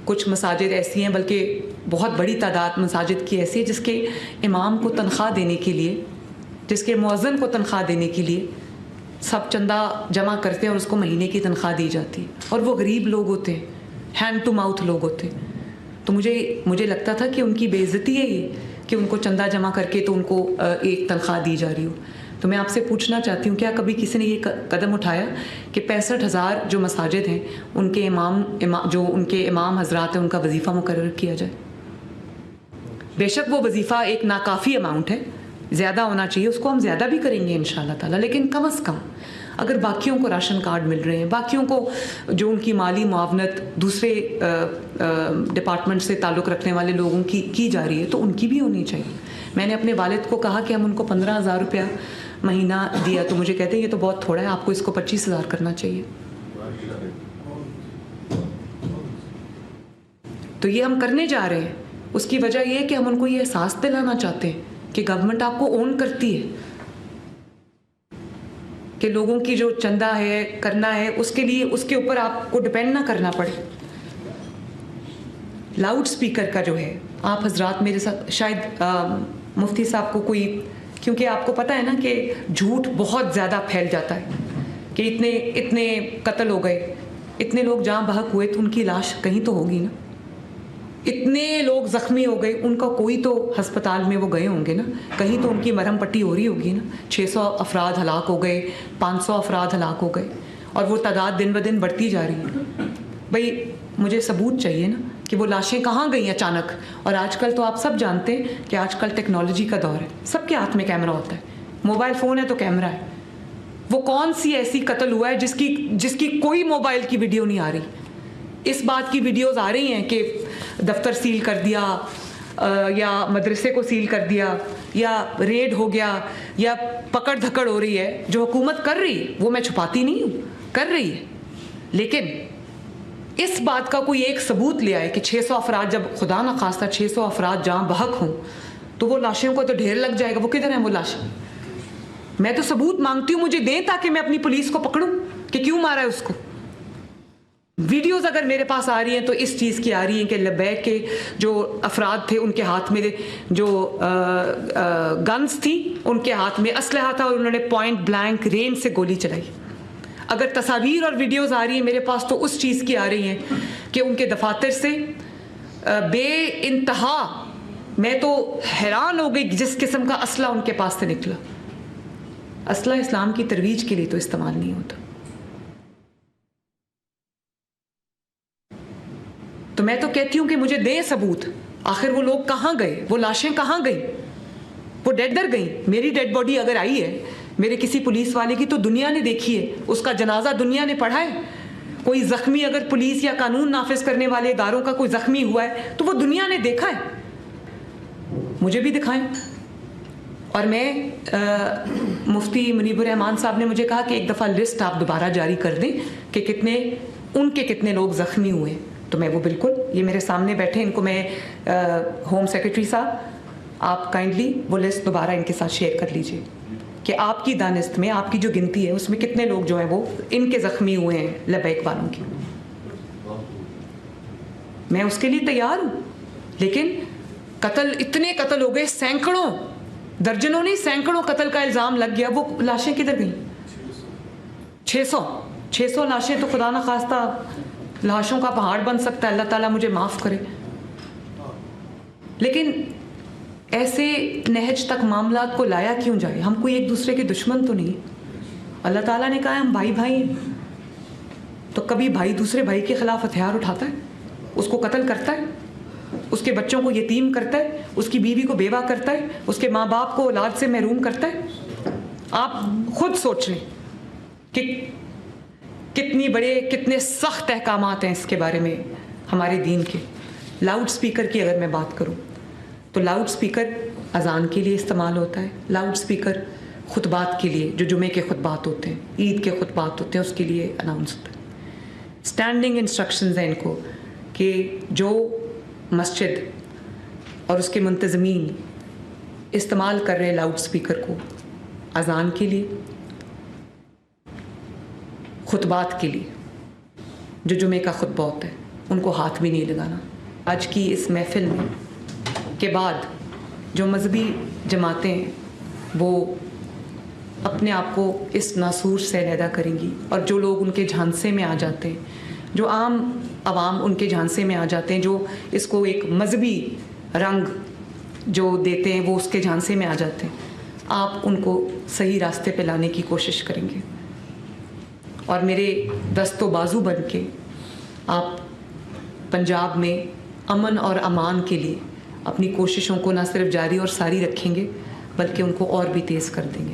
کچھ مساجد ایسی ہیں، بلکہ بہت بڑی تعداد مساجد کی ایسی ہے جس کے امام کو تنخواہ دینے کے لیے، جس کے مؤذن کو تنخواہ دینے کے لیے سب چندہ جمع کرتے ہیں اور اس کو مہینے کی تنخواہ دی جاتی ہے، اور وہ غریب لوگ ہوتے ہیں، ہینڈ ٹو ماؤتھ لوگ ہوتے ہیں. تو مجھے لگتا تھا کہ ان کی بے عزتی ہے یہ کہ ان کو چندہ جمع کر کے تو ان کو ایک تنخواہ دی جا رہی ہو. تو میں آپ سے پوچھنا چاہتی ہوں، کیا کبھی کسی نے یہ قدم اٹھایا کہ 65,000 جو مساجد ہیں ان کے ان کے امام حضرات ہیں ان کا وظیفہ مقرر کیا جائے؟ بے شک وہ وظیفہ ایک ناکافی اماؤنٹ ہے، زیادہ ہونا چاہیے، اس کو ہم زیادہ بھی کریں گے انشاءاللہ تعالیٰ، لیکن کم از کم اگر باقیوں کو راشن کارڈ مل رہے ہیں، باقیوں کو جو ان کی مالی معاونت دوسرے ڈپارٹمنٹ سے تعلق رکھنے والے لوگوں کی جا رہی ہے تو ان کی بھی ہونی چاہیے. میں نے اپنے والد کو کہا کہ ہم ان کو 15,000 روپیہ مہینہ دیا تو مجھے کہتے ہیں یہ تو بہت تھوڑا ہے، آپ کو اس کو 25,000 کرنا چاہیے. تو یہ ہم کرنے جا رہے ہیں. اس کی وجہ یہ ہے کہ ہم ان کو یہ احساس دلانا چاہتے ہیں کہ گورنمنٹ آپ کو اون کرتی ہے، کہ لوگوں کی جو چندہ ہے کرنا ہے اس کے لیے اس کے اوپر آپ کو ڈپینڈ نہ کرنا پڑے. لاؤڈ سپیکر کا جو ہے، آپ حضرات میرے ساتھ شاید مفتی صاحب کو کوئی، کیونکہ آپ کو پتہ ہے نا کہ جھوٹ بہت زیادہ پھیل جاتا ہے کہ اتنے قتل ہو گئے، اتنے لوگ جاں بحق ہوئے تو ان کی لاش کہیں تو ہوگی نا، اتنے لوگ زخمی ہو گئے ان کا کوئی تو ہسپتال میں وہ گئے ہوں گے نا، کہیں تو ان کی مرہم پٹی ہو رہی ہوگی نا. 600 افراد ہلاک ہو گئے، 500 افراد ہلاک ہو گئے، اور وہ تعداد دن بدن بڑھتی جا رہی ہے. بھئی مجھے ثبوت چاہیے نا کہ وہ لاشیں کہاں گئیں اچانک. اور آج کل تو آپ سب جانتے ہیں کہ آج کل ٹیکنالوجی کا دور ہے، سب کے ہاتھ میں کیمرہ ہوتا ہے، موبائل فون ہے تو کیمرہ ہے. وہ کون سی ایسی قتل ہوا ہے جس کی کوئی موبائل کی ویڈیو نہیں آ رہی؟ اس بات کی ویڈیوز آ رہی ہیں کہ دفتر سیل کر دیا، یا مدرسے کو سیل کر دیا، یا ریڈ ہو گیا، یا پکڑ دھکڑ ہو رہی ہے. جو حکومت کر رہی ہے وہ میں چھپاتی نہیں ہوں، کر رہی ہے، لیکن اس بات کا کوئی ایک ثبوت لے آئے کہ 600 افراد، جب خدا نہ خواستہ 600 افراد جہاں بحق ہوں تو وہ لاشوں کو تو ڈھیر لگ جائے گا. وہ کدھر ہیں وہ لاشیں؟ میں تو ثبوت مانگتی ہوں، مجھے دیں تاکہ میں اپنی پولیس کو پکڑوں کہ کیوں مارا ہے اس کو. ویڈیوز اگر میرے پاس آ رہی ہیں تو اس چیز کی آ رہی ہیں کہ لبیک کے جو افراد تھے ان کے ہاتھ میں جو گنز تھی، ان کے ہاتھ میں اسلحہ تھا اور انہوں نے پوائنٹ بلینک رینج سے گولی چلائی. اگر تصاویر اور ویڈیوز آ رہی ہیں میرے پاس تو اس چیز کی آ رہی ہیں کہ ان کے دفاتر سے بے انتہا، میں تو حیران ہو گئی جس قسم کا اسلحہ ان کے پاس سے نکلا. اسلحہ اسلام کی ترویج کے لیے تو استعمال نہیں ہوتا. تو میں تو کہتی ہوں کہ مجھے دیں ثبوت، آخر وہ لوگ کہاں گئے، وہ لاشیں کہاں گئیں، وہ ڈیڈر گئیں. میری ڈیڈ باڈی اگر آئی ہے میرے کسی پولیس والے کی تو دنیا نے دیکھی ہے، اس کا جنازہ دنیا نے پڑھا ہے. کوئی زخمی اگر پولیس یا قانون نافذ کرنے والے اداروں کا کوئی زخمی ہوا ہے تو وہ دنیا نے دیکھا ہے. مجھے بھی دکھائیں. اور میں مفتی منیب الرحمان صاحب نے مجھے کہا کہ ایک دفعہ لسٹ آپ دوبارہ جاری کر دیں کہ کتنے لوگ زخمی ہوئے. تو میں وہ بالکل، یہ میرے سامنے بیٹھے، ان کو میں ہوم سیکرٹری صاحب آپ کائنڈلی وہ لسٹ دوبارہ ان کے ساتھ شیئر کر لیجئے کہ آپ کی دانست میں، آپ کی جو گنتی ہے اس میں کتنے لوگ جو ہیں وہ ان کے زخمی ہوئے ہیں لبیک والوں کی. میں اس کے لیے تیار ہوں، لیکن اتنے قتل ہو گئے، سینکڑوں، درجنوں نہیں سینکڑوں قتل کا الزام لگ گیا. وہ لاشیں کدھر گئیں؟ 600 لاشیں تو خدا نہ خواستہ لاشوں کا پہاڑ بن سکتا ہے، اللہ تعالیٰ مجھے معاف کرے. لیکن ایسے نہج تک معاملات کو لایا کیوں جائے؟ ہم کوئی ایک دوسرے کے دشمن تو نہیں. اللہ تعالیٰ نے کہا ہے ہم بھائی ہیں. تو کبھی بھائی دوسرے بھائی کے خلاف ہتھیار اٹھاتا ہے، اس کو قتل کرتا ہے، اس کے بچوں کو یتیم کرتا ہے، اس کی بیوی کو بیوہ کرتا ہے، اس کے ماں باپ کو اولاد سے محروم کرتا ہے. آپ خود سوچ لیں کہ کتنے سخت احکامات ہیں اس کے بارے میں ہمارے دین کے. لاؤڈ سپیکر کی اگر میں بات کروں تو لاؤڈ سپیکر اذان کے لیے استعمال ہوتا ہے، لاؤڈ سپیکر خطبات کے لیے، جو جمعے کے خطبات ہوتے ہیں، عید کے خطبات ہوتے ہیں، اس کے لیے اناؤنس ہوتا ہے. اسٹینڈنگ انسٹرکشنز ہیں ان کو کہ جو مسجد اور اس کے منتظمین استعمال کر رہے لاؤڈ سپیکر کو اذان کے لیے، خطبات کے لیے، جو جمعے کا خطبہ ہوتا ہے، ان کو ہاتھ بھی نہیں لگانا۔ آج کی اس محفل میں کے بعد جو مذہبی جماعتیں ہیں وہ اپنے آپ کو اس ناسور سے علیحدہ کریں گی، اور جو لوگ ان کے جھانسے میں آ جاتے ہیں، جو عام عوام ان کے جھانسے میں آ جاتے ہیں، جو اس کو ایک مذہبی رنگ جو دیتے ہیں وہ اس کے جھانسے میں آ جاتے ہیں، آپ ان کو صحیح راستے پہ لانے کی کوشش کریں گے، اور میرے دست و بازو بن کے آپ پنجاب میں امن اور امان کے لیے اپنی کوششوں کو نہ صرف جاری اور ساری رکھیں گے بلکہ ان کو اور بھی تیز کر دیں گے۔